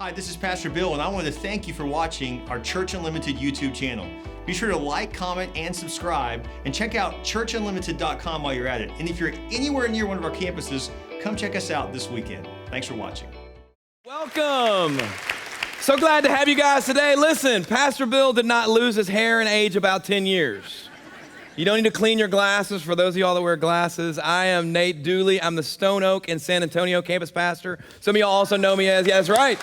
Hi, this is Pastor Bill, and I want to thank you for watching our Church Unlimited YouTube channel. Be sure to like, comment, and subscribe, and check out churchunlimited.com while you're at it. And if you're anywhere near one of our campuses, come check us out this weekend. Thanks for watching. Welcome. So glad to have you guys today. Listen, Pastor Bill did not lose his hair and age about 10 years. You don't need to clean your glasses for those of y'all that wear glasses. I am Nate Dooley. I'm the Stone Oak and San Antonio campus pastor. Some of y'all also know me as, yeah, that's right.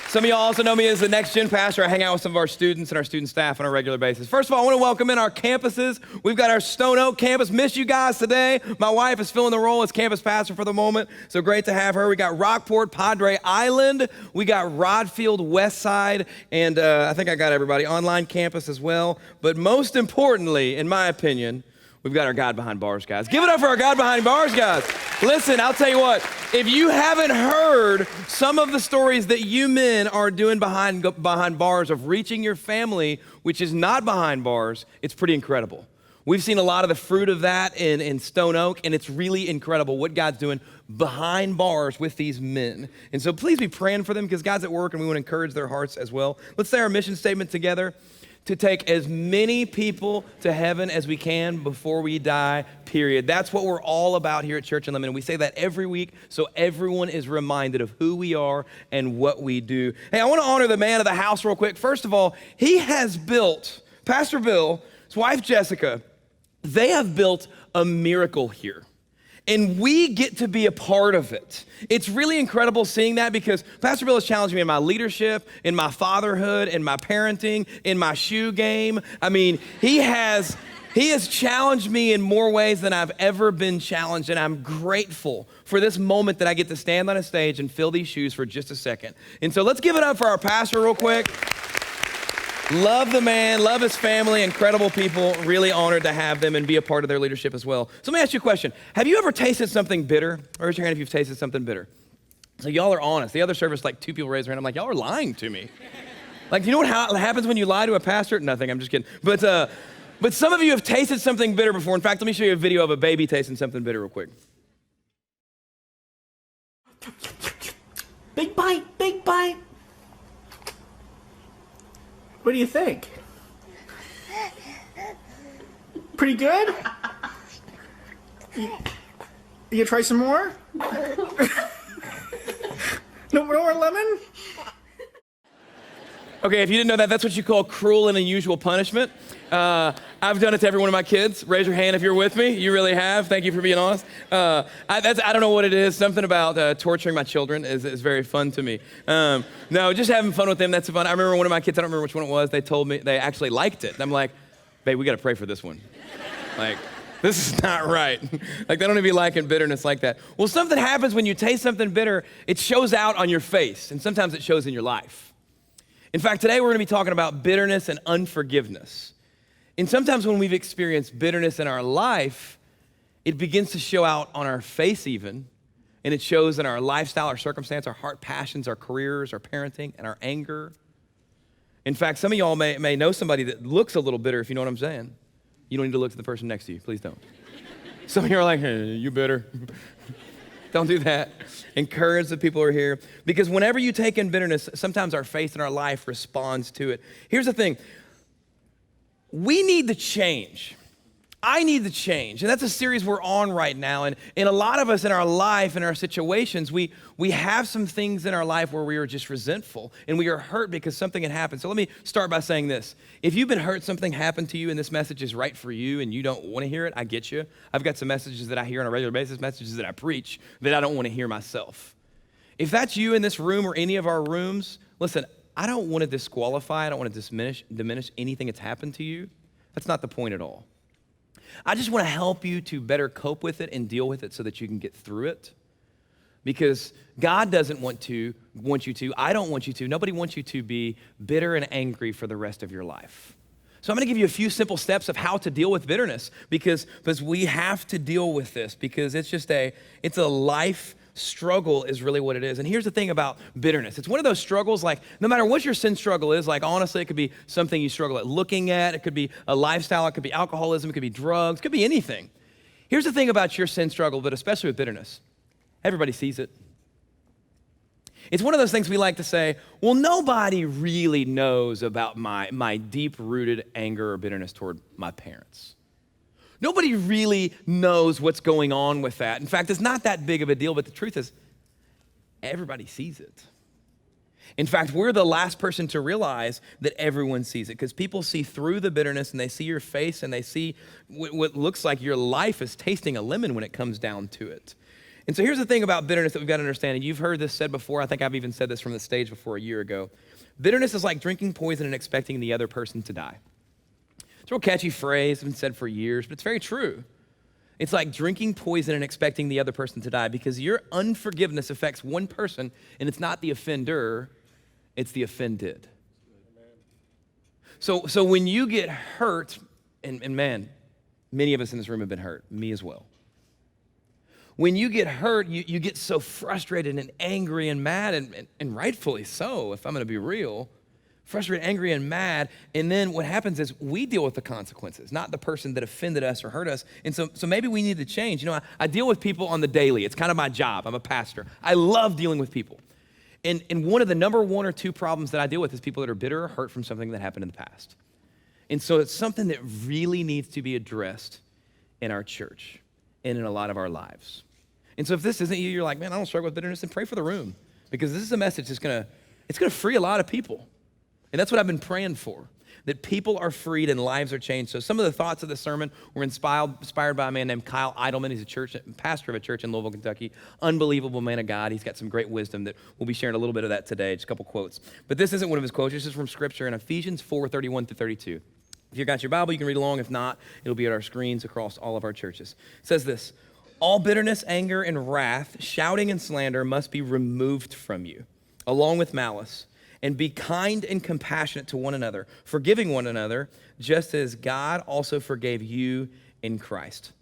Some of y'all also know me as the Next Gen pastor. I hang out with some of our students and our student staff on a regular basis. First of all, I want to welcome in our campuses. We've got our Stone Oak campus. Miss you guys today. My wife is filling the role as campus pastor for the moment, so great to have her. We got Rockport, Padre Island. We got Rodfield, Westside, and I think I got everybody. Online campus as well. But most importantly, in my opinion, we've got our God Behind Bars guys. Give it up for our God Behind Bars guys. Listen, I'll tell you what, if you haven't heard some of the stories that you men are doing behind bars of reaching your family, which is not behind bars, it's pretty incredible. We've seen a lot of the fruit of that in Stone Oak, and it's really incredible what God's doing behind bars with these men. And so please be praying for them because God's at work and we want to encourage their hearts as well. Let's say our mission statement together: to take as many people to heaven as we can before we die, period. That's what we're all about here at Church Unlimited. We say that every week so everyone is reminded of who we are and what we do. Hey, I want to honor the man of the house real quick. First of all, he has built, Pastor Bill, his wife Jessica, they have built a miracle here. And we get to be a part of it. It's really incredible seeing that because Pastor Bill has challenged me in my leadership, in my fatherhood, in my parenting, in my shoe game. I mean, he has challenged me in more ways than I've ever been challenged, and I'm grateful for this moment that I get to stand on a stage and fill these shoes for just a second. And so let's give it up for our pastor real quick. Love the man, love his family, incredible people, really honored to have them and be a part of their leadership as well. So let me ask you a question. Have you ever tasted something bitter? Raise your hand if you've tasted something bitter. So y'all are honest. The other service, like 2 people raised their hand. I'm like, y'all are lying to me. Like, you know what happens when you lie to a pastor? Nothing, I'm just kidding. But some of you have tasted something bitter before. In fact, let me show you a video of a baby tasting something bitter real quick. Big bite, big bite. What do you think? Pretty good? You gonna try some more? No more lemon? Okay, if you didn't know that, that's what you call cruel and unusual punishment. I've done it to every one of my kids. Raise your hand if you're with me. You really have. Thank you for being honest. I don't know what it is. Something about torturing my children is very fun to me. No, just having fun with them, that's fun. I remember one of my kids, I don't remember which one it was, they told me they actually liked it. And I'm like, babe, we got to pray for this one. Like, this is not right. Like, they don't even be liking bitterness like that. Well, something happens when you taste something bitter, it shows out on your face, and sometimes it shows in your life. In fact, today we're going to be talking about bitterness and unforgiveness. And sometimes when we've experienced bitterness in our life, it begins to show out on our face even, and it shows in our lifestyle, our circumstance, our heart passions, our careers, our parenting, and our anger. In fact, some of y'all may know somebody that looks a little bitter, if you know what I'm saying. You don't need to look to the person next to you, please don't. Some of you are like, hey, you bitter. Don't do that. Encourage the people who are here. Because whenever you take in bitterness, sometimes our faith in our life responds to it. Here's the thing. We need to change. I need to change. And that's a series we're on right now. And a lot of us in our life, in our situations, we have some things in our life where we are just resentful and we are hurt because something had happened. So let me start by saying this. If you've been hurt, something happened to you, and this message is right for you and you don't want to hear it, I get you. I've got some messages that I hear on a regular basis, messages that I preach that I don't want to hear myself. If that's you in this room or any of our rooms, listen, I don't want to disqualify, I don't want to diminish anything that's happened to you. That's not the point at all. I just want to help you to better cope with it and deal with it so that you can get through it. Because God doesn't want you to, I don't want you to, nobody wants you to be bitter and angry for the rest of your life. So I'm going to give you a few simple steps of how to deal with bitterness because we have to deal with this because it's a life struggle is really what it is. And here's the thing about bitterness. It's one of those struggles, like no matter what your sin struggle is, like honestly, it could be something you struggle at looking at. It could be a lifestyle. It could be alcoholism. It could be drugs. It could be anything. Here's the thing about your sin struggle, but especially with bitterness. Everybody sees it. It's one of those things we like to say, well, nobody really knows about my deep-rooted anger or bitterness toward my parents. Nobody really knows what's going on with that. In fact, it's not that big of a deal, but the truth is, everybody sees it. In fact, we're the last person to realize that everyone sees it, because people see through the bitterness and they see your face and they see what looks like your life is tasting a lemon when it comes down to it. And so here's the thing about bitterness that we've got to understand, and you've heard this said before. I think I've even said this from the stage before a year ago. Bitterness is like drinking poison and expecting the other person to die. It's a real catchy phrase, it's been said for years, but it's very true. It's like drinking poison and expecting the other person to die, because your unforgiveness affects one person, and it's not the offender, it's the offended. So when you get hurt, and man, many of us in this room have been hurt, me as well. When you get hurt, you get so frustrated and angry and mad, and rightfully so, if I'm gonna be real. Frustrated, angry, and mad, and then what happens is we deal with the consequences, not the person that offended us or hurt us. And so maybe we need to change. You know, I deal with people on the daily. It's kind of my job. I'm a pastor. I love dealing with people. And one of the number one or two problems that I deal with is people that are bitter or hurt from something that happened in the past. And so it's something that really needs to be addressed in our church and in a lot of our lives. And so if this isn't you, you're like, man, I don't struggle with bitterness, then pray for the room, because this is a message that's it's gonna free a lot of people. And that's what I've been praying for, that people are freed and lives are changed. So some of the thoughts of the sermon were inspired by a man named Kyle Idleman. He's a pastor of a church in Louisville, Kentucky. Unbelievable man of God. He's got some great wisdom that we'll be sharing a little bit of that today, just a couple quotes. But this isn't one of his quotes. This is from Scripture in Ephesians 4:31-32. If you've got your Bible, you can read along. If not, it'll be at our screens across all of our churches. It says this: all bitterness, anger, and wrath, shouting and slander must be removed from you, along with malice. And be kind and compassionate to one another, forgiving one another, just as God also forgave you in Christ.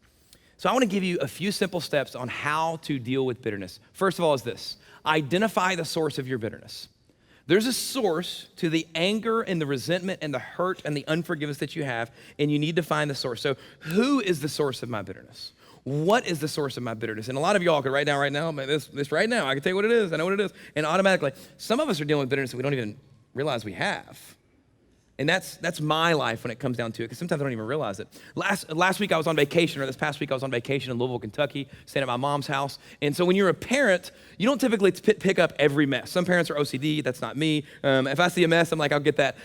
So I want to give you a few simple steps on how to deal with bitterness. First of all is this: identify the source of your bitterness. There's a source to the anger and the resentment and the hurt and the unforgiveness that you have, and you need to find the source. So who is the source of my bitterness? What is the source of my bitterness? And a lot of y'all could write down right now, this right now, I can tell you what it is, I know what it is. And automatically, some of us are dealing with bitterness that we don't even realize we have. And that's my life when it comes down to it, because sometimes I don't even realize it. Last week I was on vacation, or this past week I was on vacation in Louisville, Kentucky, staying at my mom's house. And so when you're a parent, you don't typically pick up every mess. Some parents are OCD, that's not me. If I see a mess, I'm like, I'll get that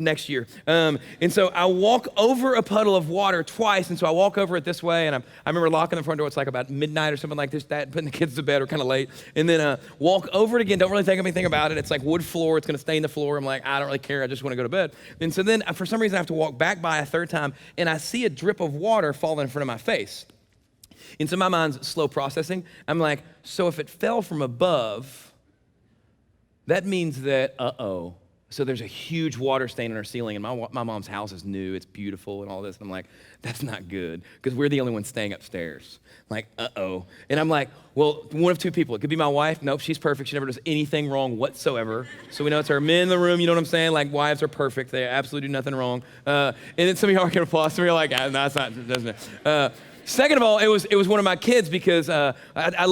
next year. And so I walk over a puddle of water twice, and so I walk over it this way, and I remember locking the front door. It's like about midnight or something like this, putting the kids to bed, or kind of late, and then walk over it again. Don't really think anything about it. It's like wood floor. It's going to stain the floor. I'm like, I don't really care. I just want to go to bed. And so then for some reason I have to walk back by a third time, and I see a drip of water fall in front of my face. And so my mind's slow processing. I'm like, so if it fell from above, that means that, so there's a huge water stain on our ceiling, and my mom's house is new, it's beautiful and all this. And I'm like, that's not good, because we're the only ones staying upstairs. I'm like, And I'm like, well, one of two people. It could be my wife. Nope, she's perfect. She never does anything wrong whatsoever. So we know it's her. Men in the room, you know what I'm saying? Like, wives are perfect. They absolutely do nothing wrong. And then some of y'all are going to applause. Some of y'all are like, no, that's not, doesn't it? Second of all, it was one of my kids, because I kind of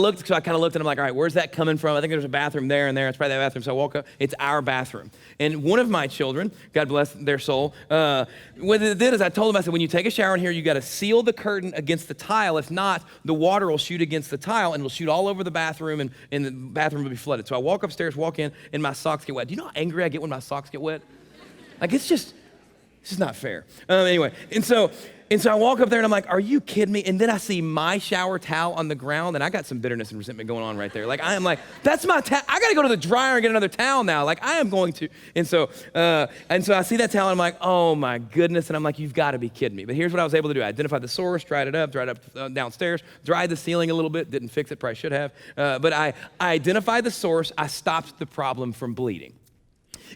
looked, and I'm like, all right, where's that coming from? I think there's a bathroom there and there. It's probably that bathroom. So I walk up. It's our bathroom. And one of my children, God bless their soul, what it did is I told them, I said, when you take a shower in here, you got to seal the curtain against the tile. If not, the water will shoot against the tile, and it'll shoot all over the bathroom, and the bathroom will be flooded. So I walk upstairs, walk in, and my socks get wet. Do you know how angry I get when my socks get wet? Like, it's just not fair. Anyway, and so I walk up there, and I'm like, are you kidding me? And then I see my shower towel on the ground, and I got some bitterness and resentment going on right there. Like, I am like, that's my towel. I got to go to the dryer and get another towel now. Like, I am going to. And so I see that towel, and I'm like, oh my goodness. And I'm like, you've got to be kidding me. But here's what I was able to do. I identified the source, dried it up downstairs, dried the ceiling a little bit, didn't fix it, probably should have. But I identified the source. I stopped the problem from bleeding.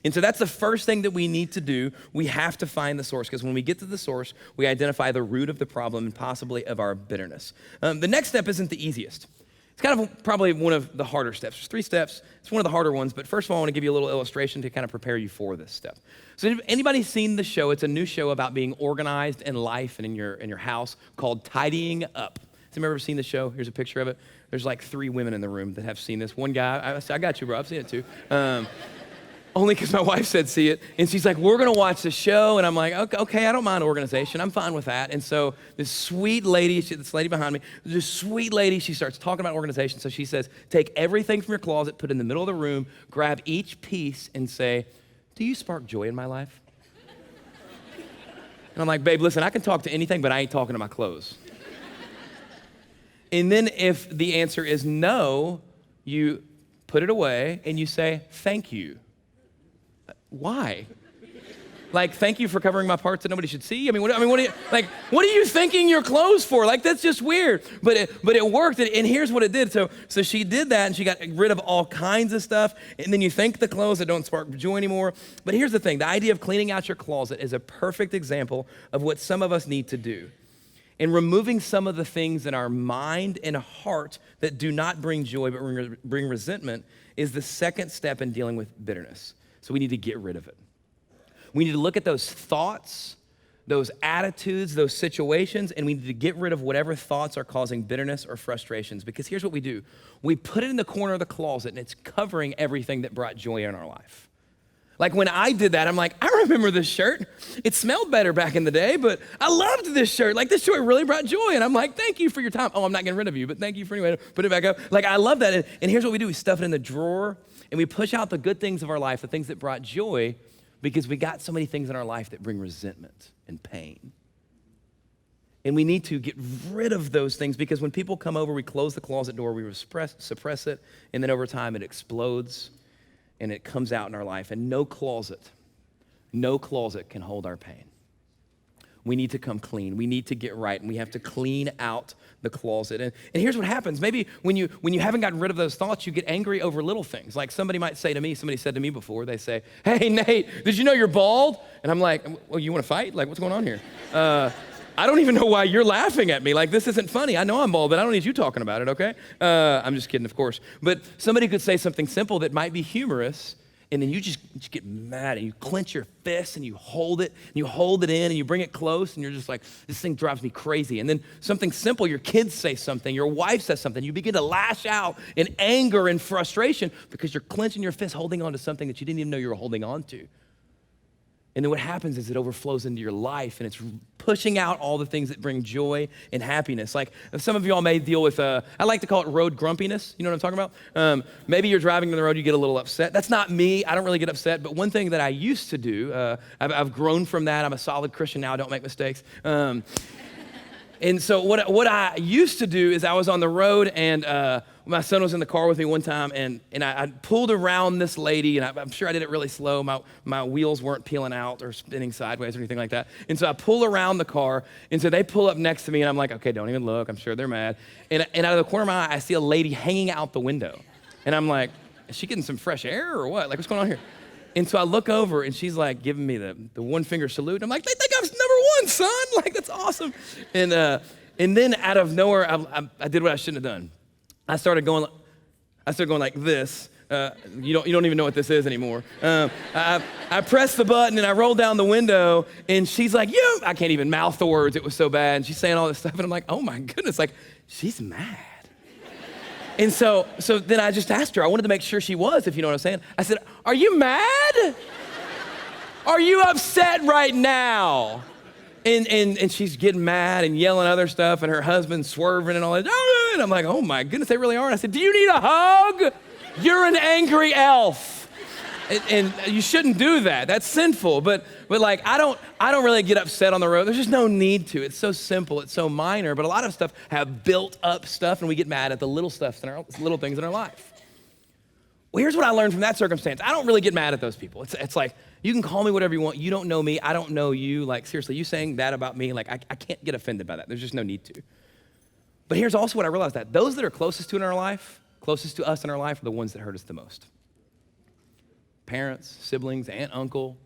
And so that's the first thing that we need to do. We have to find the source, because when we get to the source, we identify the root of the problem and possibly of our bitterness. The next step isn't the easiest. It's kind of probably one of the harder steps. There's 3 steps. It's one of the harder ones, but first of all, I want to give you a little illustration to kind of prepare you for this step. So if anybody's seen the show, it's a new show about being organized in life and in your house called Tidying Up. Has anyone ever seen the show? Here's a picture of it. There's like 3 women in the room that have seen this. One guy, I got you, bro. I've seen it too. Only because my wife said see it. And she's like, we're gonna watch the show. And I'm like, okay, I don't mind organization. I'm fine with that. And so this sweet lady, this lady behind me, this sweet lady, she starts talking about organization. So she says, take everything from your closet, put it in the middle of the room, grab each piece and say, do you spark joy in my life? And I'm like, babe, listen, I can talk to anything, but I ain't talking to my clothes. And then if the answer is no, you put it away and you say, thank you. Why? Like, thank you for covering my parts that nobody should see? What are you thinking your clothes for? Like, that's just weird. But it worked, and here's what it did. So she did that, and she got rid of all kinds of stuff, and then you thank the clothes that don't spark joy anymore. But here's the thing. The idea of cleaning out your closet is a perfect example of what some of us need to do. And removing some of the things in our mind and heart that do not bring joy but bring resentment is the second step in dealing with bitterness. So we need to get rid of it. We need to look at those thoughts, those attitudes, those situations, and we need to get rid of whatever thoughts are causing bitterness or frustrations. Because here's what we do. We put it in the corner of the closet, and it's covering everything that brought joy in our life. Like when I did that, I'm like, I remember this shirt. It smelled better back in the day, but I loved this shirt. Like this shirt really brought joy. And I'm like, thank you for your time. Oh, I'm not getting rid of you, but thank you for anyway. Put it back up. Like I love that. And here's what we do. We stuff it in the drawer and we push out the good things of our life, the things that brought joy, because we got so many things in our life that bring resentment and pain. And we need to get rid of those things because when people come over, we close the closet door, we suppress it, and then over time it explodes and it comes out in our life. And no closet can hold our pain. We need to come clean. We need to get right, and we have to clean out the closet. And here's what happens. Maybe when you haven't gotten rid of those thoughts, you get angry over little things. Like somebody said to me before, they say, hey, Nate, did you know you're bald? And I'm like, well, you want to fight? Like, what's going on here? I don't even know why you're laughing at me. Like, this isn't funny. I know I'm bald, but I don't need you talking about it, okay? I'm just kidding, of course. But somebody could say something simple that might be humorous, and then you just get mad, and you clench your fist, and you hold it in, and you bring it close, and you're just like, this thing drives me crazy. And then something simple, your kids say something, your wife says something, you begin to lash out in anger and frustration because you're clenching your fist, holding on to something that you didn't even know you were holding on to. And then what happens is it overflows into your life, and it's pushing out all the things that bring joy and happiness. Like some of y'all may deal with, I like to call it road grumpiness. You know what I'm talking about? Maybe you're driving on the road, you get a little upset. That's not me. I don't really get upset. But one thing that I used to do, I've grown from that. I'm a solid Christian now. I don't make mistakes. And so what I used to do is I was on the road, and my son was in the car with me one time, and I pulled around this lady, and I'm sure I did it really slow. My wheels weren't peeling out or spinning sideways or anything like that. And so I pull around the car, and so they pull up next to me, and I'm like, okay, don't even look. I'm sure they're mad. And out of the corner of my eye, I see a lady hanging out the window. And I'm like, is she getting some fresh air or what? Like, what's going on here? And so I look over, and she's like giving me the one-finger salute. I'm like, they think I'm number one, son. Like, that's awesome. And then out of nowhere, I did what I shouldn't have done. I started going like this. You don't even know what this is anymore. I pressed the button and I rolled down the window, and she's like, I can't even mouth the words. It was so bad. And she's saying all this stuff, and I'm like, oh my goodness, like she's mad. And so then I just asked her. I wanted to make sure she was, if you know what I'm saying. I said, are you mad? Are you upset right now? And she's getting mad and yelling other stuff, and her husband's swerving and all that. And I'm like, oh my goodness, they really are. And I said, do you need a hug? You're an angry elf. And you shouldn't do that. That's sinful. But like, I don't really get upset on the road. There's just no need to. It's so simple. It's so minor. But a lot of stuff have built up stuff, and we get mad at the little things in our life. Well, here's what I learned from that circumstance. I don't really get mad at those people. It's like, you can call me whatever you want. You don't know me. I don't know you. Like, seriously, you saying that about me, like, I can't get offended by that. There's just no need to. But here's also what I realized, that those that are closest to us in our life, are the ones that hurt us the most. Parents, siblings, aunt, uncle,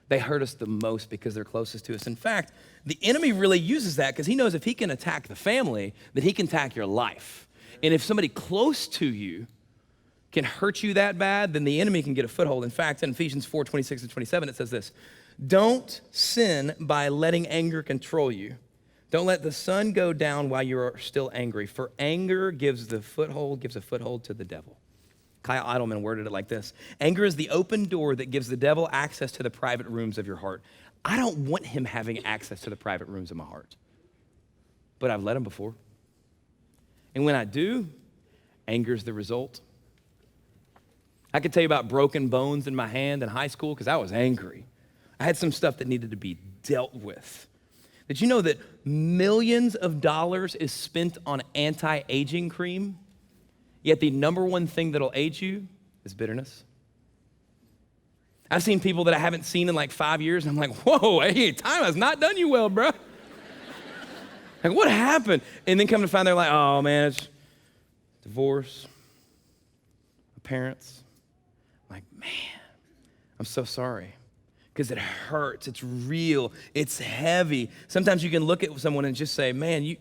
they hurt us the most because they're closest to us. In fact, the enemy really uses that because he knows if he can attack the family, that he can attack your life. And if somebody close to you can hurt you that bad, then the enemy can get a foothold. In fact, in Ephesians 4:26 and 27, it says this: don't sin by letting anger control you. Don't let the sun go down while you are still angry, for anger gives a foothold to the devil. Kyle Idleman worded it like this: anger is the open door that gives the devil access to the private rooms of your heart. I don't want him having access to the private rooms of my heart, but I've let him before. And when I do, anger is the result. I could tell you about broken bones in my hand in high school because I was angry. I had some stuff that needed to be dealt with. Did you know that millions of dollars is spent on anti-aging cream, yet the number one thing that'll age you is bitterness? I've seen people that I haven't seen in like 5 years, and I'm like, whoa, hey, time has not done you well, bro. Like, what happened? And then come to find they're like, oh man, it's divorce, parents. I'm like, man, I'm so sorry. Because it hurts, it's real, it's heavy. Sometimes you can look at someone and just say, man, you've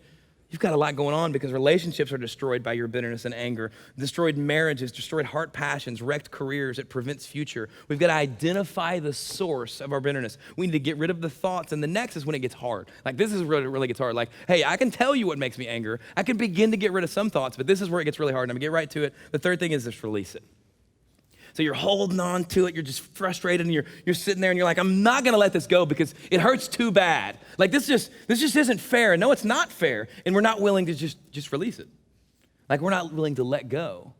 got a lot going on, because relationships are destroyed by your bitterness and anger. Destroyed marriages, destroyed heart passions, wrecked careers, it prevents future. We've got to identify the source of our bitterness. We need to get rid of the thoughts, and the next is when it gets hard. Like, this is really, really gets hard. Like, hey, I can tell you what makes me angry. I can begin to get rid of some thoughts, but this is where it gets really hard, and I'm gonna get right to it. The third thing is just release it. So you're holding on to it, you're just frustrated, and you're sitting there and you're like, I'm not gonna let this go because it hurts too bad. Like, this just isn't fair. And no, it's not fair. And we're not willing to just release it. Like, we're not willing to let go.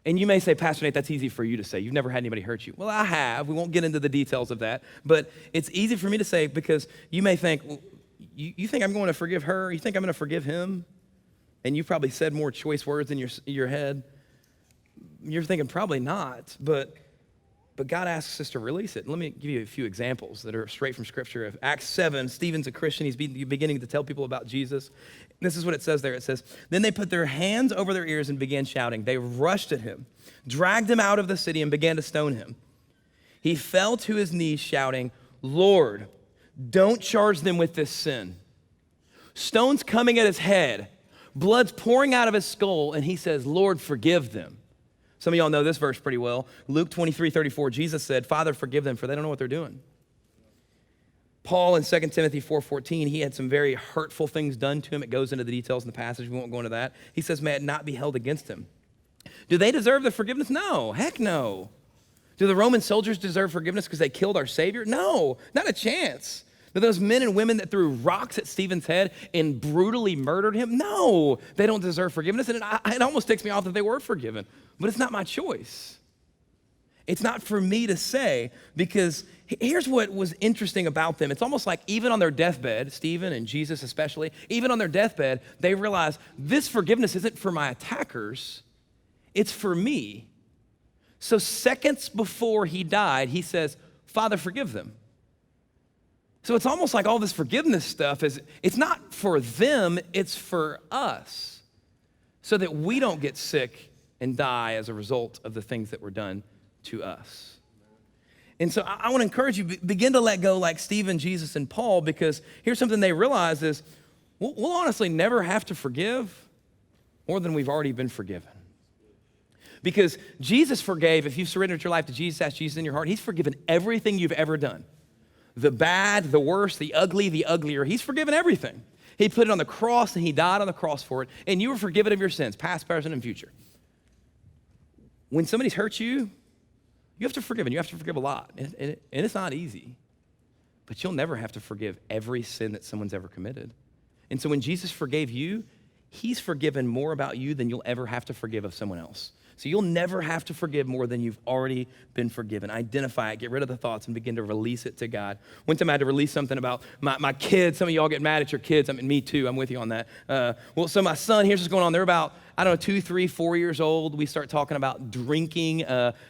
And you may say, Pastor Nate, that's easy for you to say. You've never had anybody hurt you. Well, I have. We won't get into the details of that. But it's easy for me to say because you may think, well, you think I'm going to forgive her? You think I'm going to forgive him? And you've probably said more choice words in your head. You're thinking probably not, but God asks us to release it. Let me give you a few examples that are straight from Scripture. Acts 7, Stephen's a Christian. He's beginning to tell people about Jesus. This is what it says there. It says, then they put their hands over their ears and began shouting. They rushed at him, dragged him out of the city, and began to stone him. He fell to his knees shouting, Lord, don't charge them with this sin. Stones coming at his head, blood's pouring out of his skull, and he says, Lord, forgive them. Some of y'all know this verse pretty well. Luke 23:34, Jesus said, Father, forgive them, for they don't know what they're doing. Paul in 2 Timothy 4:14, he had some very hurtful things done to him. It goes into the details in the passage. We won't go into that. He says, may it not be held against him. Do they deserve the forgiveness? No, heck no. Do the Roman soldiers deserve forgiveness because they killed our Savior? No, not a chance. Do those men and women that threw rocks at Stephen's head and brutally murdered him? No, they don't deserve forgiveness. And it almost takes me off that they were forgiven. But it's not my choice. It's not for me to say, because here's what was interesting about them. It's almost like even on their deathbed, Stephen and Jesus especially, even on their deathbed, they realize this forgiveness isn't for my attackers, it's for me. So seconds before he died, he says, Father, forgive them. So it's almost like all this forgiveness stuff it's not for them, it's for us, so that we don't get sick and die as a result of the things that were done to us. And so I want to encourage you, begin to let go like Stephen, Jesus, and Paul, because here's something they realize is we'll honestly never have to forgive more than we've already been forgiven. Because Jesus forgave, if you've surrendered your life to Jesus, asked Jesus in your heart, he's forgiven everything you've ever done. The bad, the worst, the ugly, the uglier. He's forgiven everything. He put it on the cross and he died on the cross for it. And you were forgiven of your sins, past, present, and future. When somebody's hurt you, you have to forgive, and you have to forgive a lot. And it's not easy. But you'll never have to forgive every sin that someone's ever committed. And so when Jesus forgave you, he's forgiven more about you than you'll ever have to forgive of someone else. So you'll never have to forgive more than you've already been forgiven. Identify it, get rid of the thoughts, and begin to release it to God. One time I had to release something about my kids. Some of y'all get mad at your kids. I mean, me too. I'm with you on that. So my son, here's what's going on. They're about, 2, 3, 4 years old. We start talking about drinking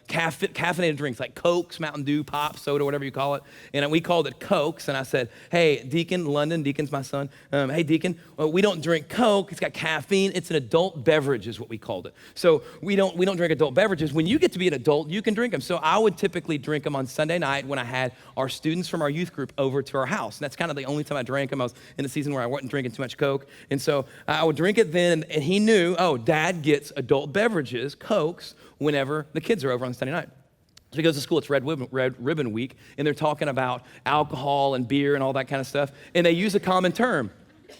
caffeinated drinks like Cokes, Mountain Dew, Pop, soda, whatever you call it. And we called it Cokes. And I said, hey, Deacon, London, Deacon's my son. Hey, Deacon, we don't drink Coke. It's got caffeine. It's an adult beverage is what we called it. So we don't drink adult beverages. When you get to be an adult, you can drink them. So I would typically drink them on Sunday night when I had our students from our youth group over to our house. And that's kind of the only time I drank them. I was in a season where I wasn't drinking too much Coke. And so I would drink it then, and he knew, Dad gets adult beverages, Cokes, whenever the kids are over on Sunday night. So he goes to school, it's Red Ribbon Week, and they're talking about alcohol and beer and all that kind of stuff, and they use a common term,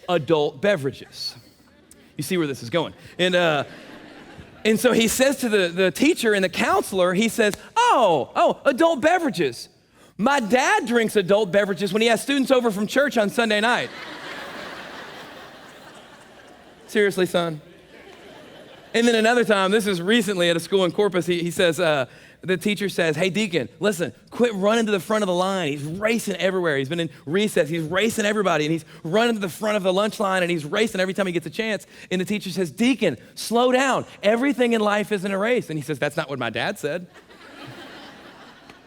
adult beverages. You see where this is going. And so he says to the teacher and the counselor, he says, oh, adult beverages. My dad drinks adult beverages when he has students over from church on Sunday night. Seriously, son? And then another time, this is recently at a school in Corpus, he says, the teacher says, hey, Deacon, listen, quit running to the front of the line. He's racing everywhere. He's been in recess. He's racing everybody, and he's running to the front of the lunch line, and he's racing every time he gets a chance. And the teacher says, Deacon, slow down. Everything in life isn't a race. And he says, that's not what my dad said.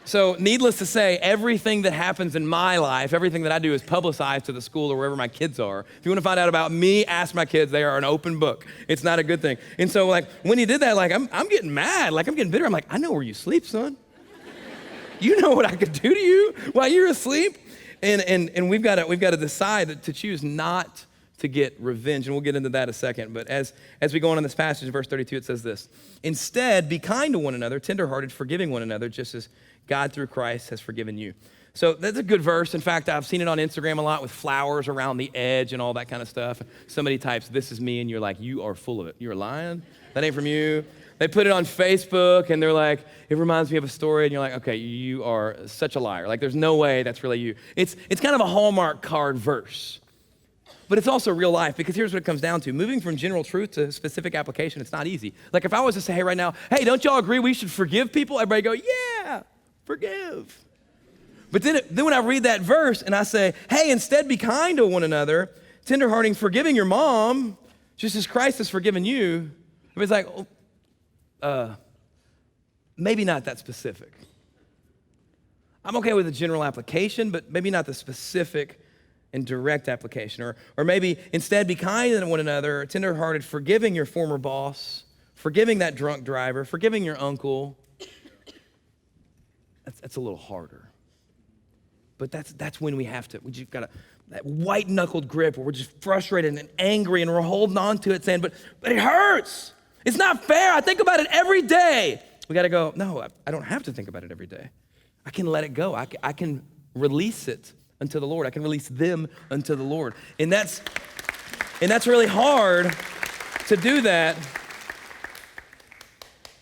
So needless to say, everything that happens in my life, everything that I do is publicized to the school or wherever my kids are. If you want to find out about me, ask my kids. They are an open book. It's not a good thing. And so like when he did that, like I'm getting mad, like I'm getting bitter. I'm like, I know where you sleep, son. You know what I could do to you while you're asleep. And we've got to decide to choose not to get revenge. And we'll get into that in a second. But as we go on in this passage, in verse 32, it says this: instead, be kind to one another, tenderhearted, forgiving one another, just as God through Christ has forgiven you. So that's a good verse. In fact, I've seen it on Instagram a lot with flowers around the edge and all that kind of stuff. Somebody types, this is me, and you're like, you are full of it. You're lying? That ain't from you. They put it on Facebook, and they're like, it reminds me of a story, and you're like, okay, you are such a liar. Like, there's no way that's really you. It's kind of a Hallmark card verse. But it's also real life, because here's what it comes down to. Moving from general truth to specific application, it's not easy. Like if I was to say, hey, right now, hey, don't y'all agree we should forgive people? Everybody go, yeah, forgive. But then when I read that verse and I say, hey, instead be kind to one another, tenderhearted, forgiving your mom, just as Christ has forgiven you, everybody's like, maybe not that specific. I'm okay with the general application, but maybe not the specific and direct application. Or maybe instead be kind to one another, tenderhearted, forgiving your former boss, forgiving that drunk driver, forgiving your uncle. That's a little harder. But that's when we just got that white-knuckled grip where we're just frustrated and angry and we're holding on to it saying, but it hurts. It's not fair. I think about it every day. We got to go, no, I don't have to think about it every day. I can let it go. I can release it unto the Lord. I can release them unto the Lord. And that's really hard to do that.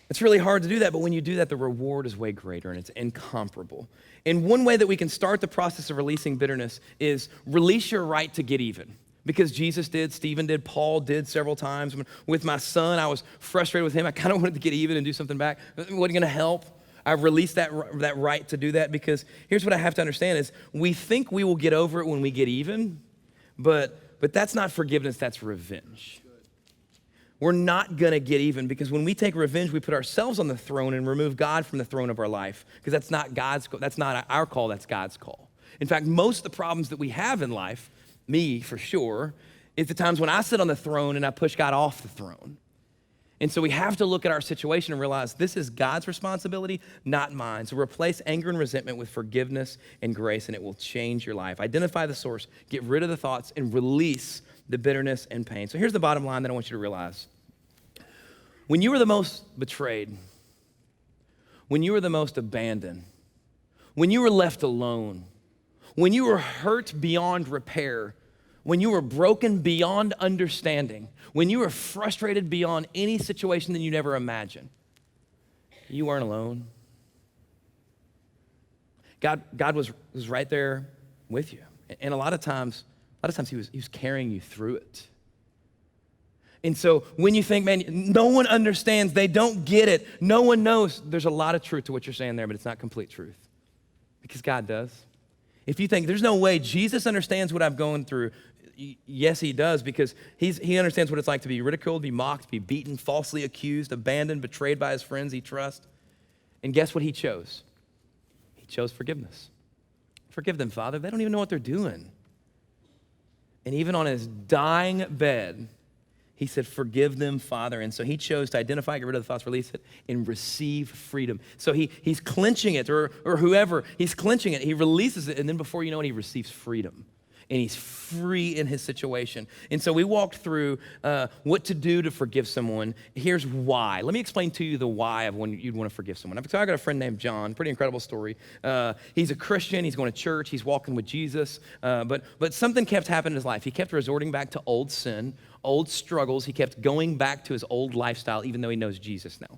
It's really hard to do that, but when you do that, the reward is way greater and it's incomparable. And one way that we can start the process of releasing bitterness is release your right to get even. Because Jesus did, Stephen did, Paul did several times. With my son, I was frustrated with him. I kind of wanted to get even and do something back. It wasn't gonna help. I released that right to do that because here's what I have to understand is we think we will get over it when we get even, but that's not forgiveness, that's revenge. We're not gonna get even because when we take revenge, we put ourselves on the throne and remove God from the throne of our life because that's not our call, that's God's call. In fact, most of the problems that we have in life, me for sure, is the times when I sit on the throne and I push God off the throne. And so we have to look at our situation and realize this is God's responsibility, not mine. So replace anger and resentment with forgiveness and grace and it will change your life. Identify the source, get rid of the thoughts, and release the bitterness and pain. So here's the bottom line that I want you to realize. When you were the most betrayed, when you were the most abandoned, when you were left alone, when you were hurt beyond repair, when you were broken beyond understanding, when you were frustrated beyond any situation that you never imagined, you weren't alone. God was right there with you. And a lot of times he was carrying you through it. And so when you think, man, no one understands, they don't get it, no one knows, there's a lot of truth to what you're saying there, but it's not complete truth. Because God does. If you think there's no way Jesus understands what I'm going through, yes, he does, because he understands what it's like to be ridiculed, be mocked, be beaten, falsely accused, abandoned, betrayed by his friends he trusts. And guess what he chose? He chose forgiveness. Forgive them, Father. They don't even know what they're doing. And even on his dying bed, he said, forgive them, Father. And so he chose to identify, get rid of the thoughts, release it, and receive freedom. So he's clenching it, or whoever, he's clenching it, he releases it, and then before you know it, he receives freedom. and he's free in his situation. And so we walked through what to do to forgive someone. Here's why. Let me explain to you the why of when you'd want to forgive someone. So I got a friend named John, pretty incredible story. He's a Christian, he's going to church, he's walking with Jesus, but something kept happening in his life. He kept resorting back to old sin, old struggles. He kept going back to his old lifestyle, even though he knows Jesus now.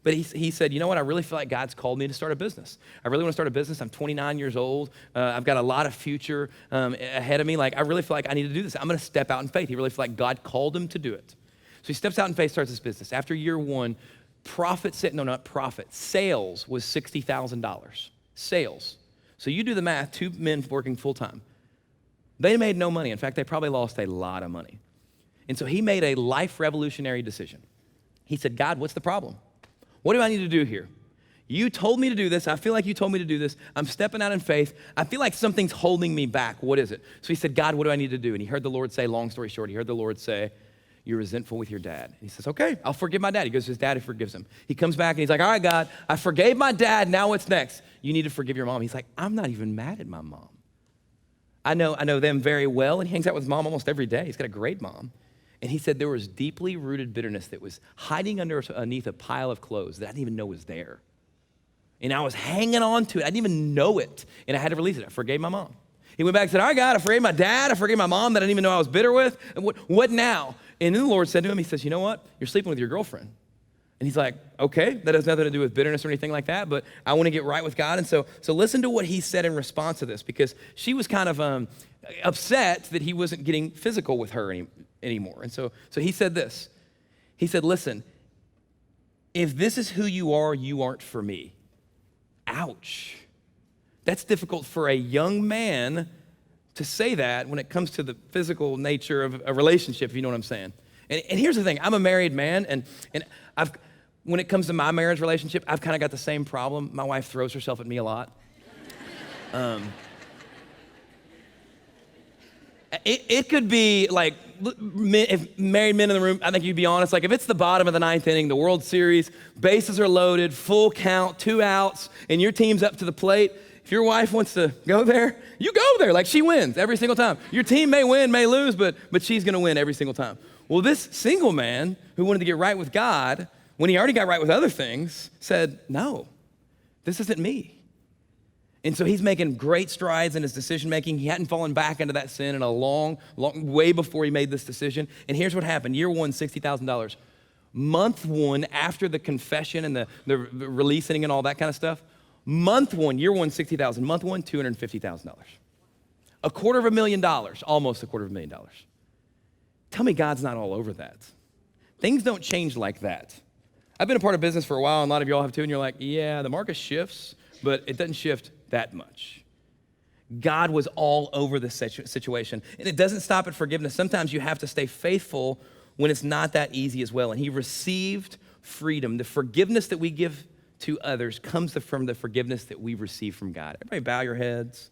But he said, you know what, I really feel like God's called me to start a business. I really want to start a business. I'm 29 years old. I've got a lot of future ahead of me. Like, I really feel like I need to do this. I'm going to step out in faith. He really felt like God called him to do it. So he steps out in faith, starts his business. After year one, sales was $60,000. Sales. So you do the math, 2 men working full time. They made no money. In fact, they probably lost a lot of money. And so he made a life revolutionary decision. He said, God, what's the problem? What do I need to do here? You told me to do this. I feel like you told me to do this. I'm stepping out in faith. I feel like something's holding me back. What is it? So he said, God, what do I need to do? And he heard the Lord say, long story short, he heard the Lord say, you're resentful with your dad. And he says, okay, I'll forgive my dad. He goes to his dad, he forgives him. He comes back and he's like, all right, God, I forgave my dad. Now what's next? You need to forgive your mom. He's like, I'm not even mad at my mom. I know them very well, and he hangs out with his mom almost every day. He's got a great mom. And he said there was deeply rooted bitterness that was hiding underneath a pile of clothes that I didn't even know was there. And I was hanging on to it. I didn't even know it. And I had to release it. I forgave my mom. He went back and said, all right, God, I forgave my dad. I forgave my mom that I didn't even know I was bitter with. And what now? And then the Lord said to him, he says, you know what? You're sleeping with your girlfriend. And he's like, okay, that has nothing to do with bitterness or anything like that, but I want to get right with God. And so listen to what he said in response to this, because she was kind of upset that he wasn't getting physical with her anymore. And so he said this. He said, listen, if this is who you aren't for me. Ouch. That's difficult for a young man to say that when it comes to the physical nature of a relationship, if you know what I'm saying. And here's the thing, I'm a married man, and when it comes to my marriage relationship, I've kind of got the same problem. My wife throws herself at me a lot. It could be like, if married men in the room, I think you'd be honest, like if it's the bottom of the ninth inning, the World Series, bases are loaded, full count, 2 outs, and your team's up to the plate, if your wife wants to go there, you go there. Like, she wins every single time. Your team may win, may lose, but she's gonna win every single time. Well, this single man who wanted to get right with God, when he already got right with other things, said, no, this isn't me. And so he's making great strides in his decision making. He hadn't fallen back into that sin in a long, way before he made this decision. And here's what happened. Year one, $60,000. Month one, after the confession and the releasing and all that kind of stuff, month one, year one, $60,000. Month one, $250,000. $250,000, almost $250,000. Tell me God's not all over that. Things don't change like that. I've been a part of business for a while, and a lot of y'all have too, and you're like, yeah, the market shifts, but it doesn't shift that much. God was all over the situation, and it doesn't stop at forgiveness. Sometimes you have to stay faithful when it's not that easy as well, and he received freedom. The forgiveness that we give to others comes from the forgiveness that we receive from God. Everybody bow your heads,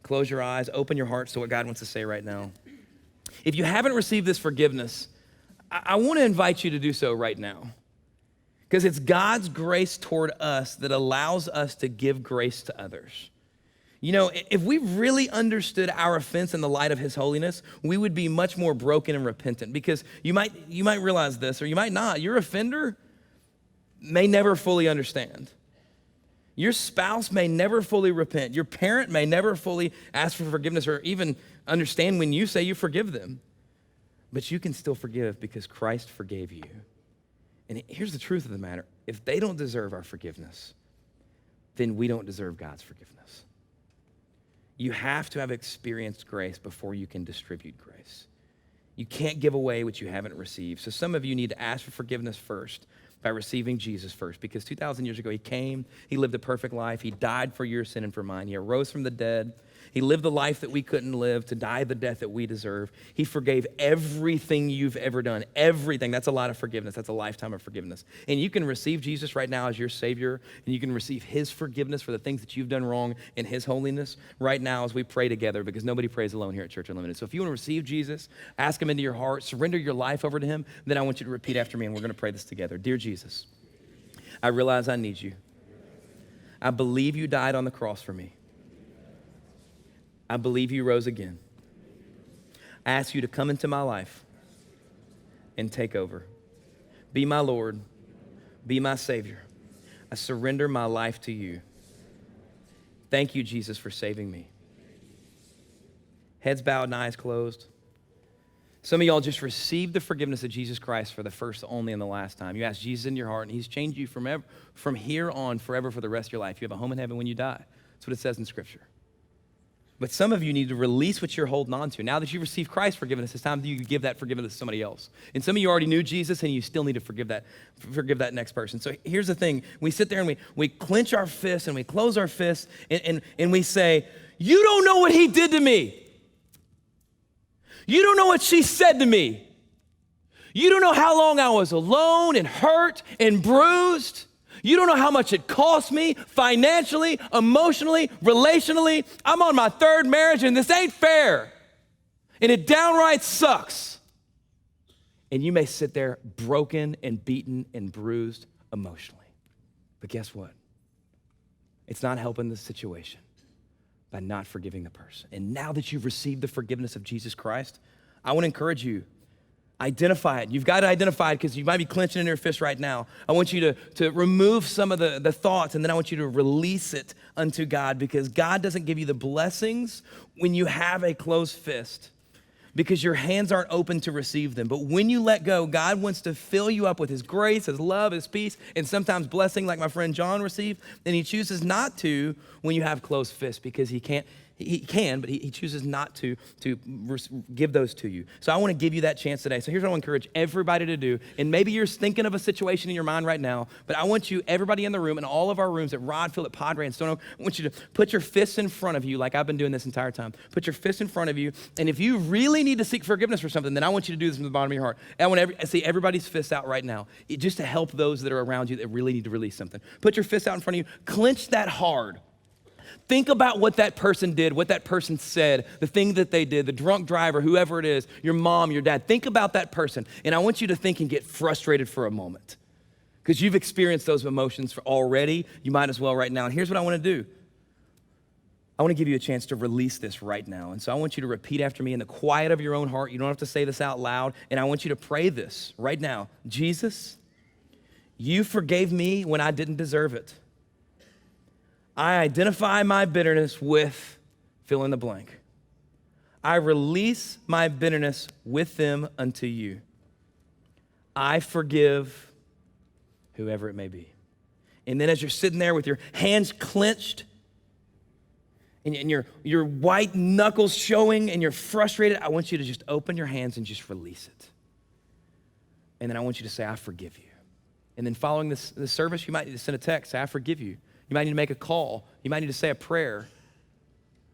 close your eyes, open your hearts to what God wants to say right now. If you haven't received this forgiveness, I want to invite you to do so right now. Because it's God's grace toward us that allows us to give grace to others. You know, if we really understood our offense in the light of his holiness, we would be much more broken and repentant. Because you might realize this, or you might not. Your offender may never fully understand. Your spouse may never fully repent. Your parent may never fully ask for forgiveness or even understand when you say you forgive them. But you can still forgive because Christ forgave you. And here's the truth of the matter. If they don't deserve our forgiveness, then we don't deserve God's forgiveness. You have to have experienced grace before you can distribute grace. You can't give away what you haven't received. So some of you need to ask for forgiveness first by receiving Jesus first, because 2,000 years ago, he came, he lived a perfect life, he died for your sin and for mine, he arose from the dead, he lived the life that we couldn't live to die the death that we deserve. He forgave everything you've ever done, everything. That's a lot of forgiveness. That's a lifetime of forgiveness. And you can receive Jesus right now as your Savior, and you can receive his forgiveness for the things that you've done wrong in his holiness right now as we pray together, because nobody prays alone here at Church Unlimited. So if you want to receive Jesus, ask him into your heart, surrender your life over to him, then I want you to repeat after me, and we're going to pray this together. Dear Jesus, I realize I need you. I believe you died on the cross for me. I believe you rose again. I ask you to come into my life and take over. Be my Lord. Be my Savior. I surrender my life to you. Thank you, Jesus, for saving me. Heads bowed and eyes closed. Some of y'all just received the forgiveness of Jesus Christ for the first, only, and the last time. You asked Jesus in your heart, and he's changed you from here on forever for the rest of your life. You have a home in heaven when you die. That's what it says in Scripture. But some of you need to release what you're holding on to. Now that you've received Christ's forgiveness, it's time that you give that forgiveness to somebody else. And some of you already knew Jesus, and you still need to forgive that next person. So here's the thing. We sit there and we clench our fists and we close our fists and we say, you don't know what he did to me. You don't know what she said to me. You don't know how long I was alone and hurt and bruised. You don't know how much it cost me financially, emotionally, relationally. I'm on my third marriage and this ain't fair. And it downright sucks. And you may sit there broken and beaten and bruised emotionally. But guess what? It's not helping the situation by not forgiving the person. And now that you've received the forgiveness of Jesus Christ, I want to encourage you, identify it. You've got to identify it because you might be clenching in your fist right now. I want you to remove some of the thoughts, and then I want you to release it unto God, because God doesn't give you the blessings when you have a closed fist, because your hands aren't open to receive them. But when you let go, God wants to fill you up with his grace, his love, his peace, and sometimes blessing like my friend John received. And he chooses not to when you have closed fists, because he can, but he chooses not to give those to you. So I want to give you that chance today. So here's what I want to encourage everybody to do. And maybe you're thinking of a situation in your mind right now, but I want you, everybody in the room, in all of our rooms at Rodfield, at Padre, and Stone Oak, I want you to put your fists in front of you like I've been doing this entire time. Put your fists in front of you. And if you really need to seek forgiveness for something, then I want you to do this from the bottom of your heart. I want to see everybody's fists out right now, just to help those that are around you that really need to release something. Put your fists out in front of you. Clench that hard. Think about what that person did, what that person said, the thing that they did, the drunk driver, whoever it is, your mom, your dad. Think about that person. And I want you to think and get frustrated for a moment, because you've experienced those emotions already. You might as well right now. And here's what I want to do. I want to give you a chance to release this right now. And so I want you to repeat after me in the quiet of your own heart. You don't have to say this out loud. And I want you to pray this right now. Jesus, you forgave me when I didn't deserve it. I identify my bitterness with fill in the blank. I release my bitterness with them unto you. I forgive whoever it may be. And then as you're sitting there with your hands clenched and your white knuckles showing and you're frustrated, I want you to just open your hands and just release it. And then I want you to say, I forgive you. And then following this service, you might need to send a text, say, I forgive you. You might need to make a call. You might need to say a prayer.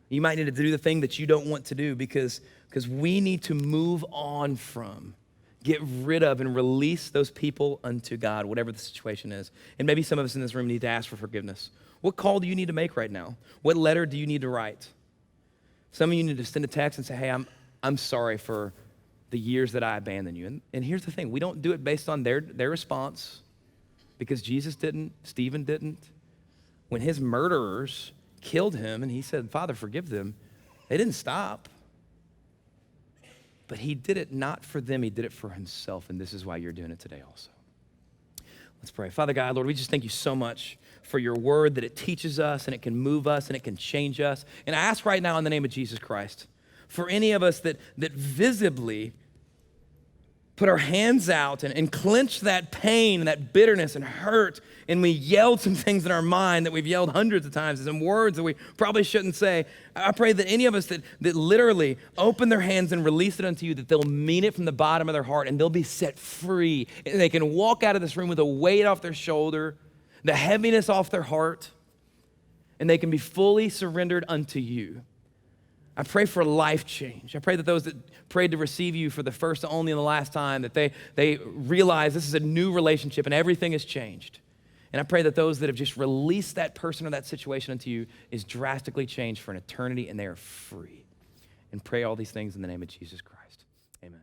You might need to do the thing that you don't want to do, because we need to move on from, get rid of, and release those people unto God, whatever the situation is. And maybe some of us in this room need to ask for forgiveness. What call do you need to make right now? What letter do you need to write? Some of you need to send a text and say, hey, I'm sorry for the years that I abandoned you. And here's the thing. We don't do it based on their response, because Jesus didn't, Stephen didn't. When his murderers killed him and he said, Father, forgive them, they didn't stop. But he did it not for them, he did it for himself, and this is why you're doing it today also. Let's pray. Father God, Lord, we just thank you so much for your word, that it teaches us and it can move us and it can change us. And I ask right now in the name of Jesus Christ, for any of us that visibly put our hands out and clench that pain and that bitterness and hurt, and we yelled some things in our mind that we've yelled hundreds of times, some words that we probably shouldn't say. I pray that any of us that literally open their hands and release it unto you, that they'll mean it from the bottom of their heart, and they'll be set free, and they can walk out of this room with a weight off their shoulder, the heaviness off their heart, and they can be fully surrendered unto you. I pray for life change. I pray that those that prayed to receive you for the first, only, and the last time, that they realize this is a new relationship and everything has changed. And I pray that those that have just released that person or that situation unto you is drastically changed for an eternity, and they are free. And pray all these things in the name of Jesus Christ. Amen.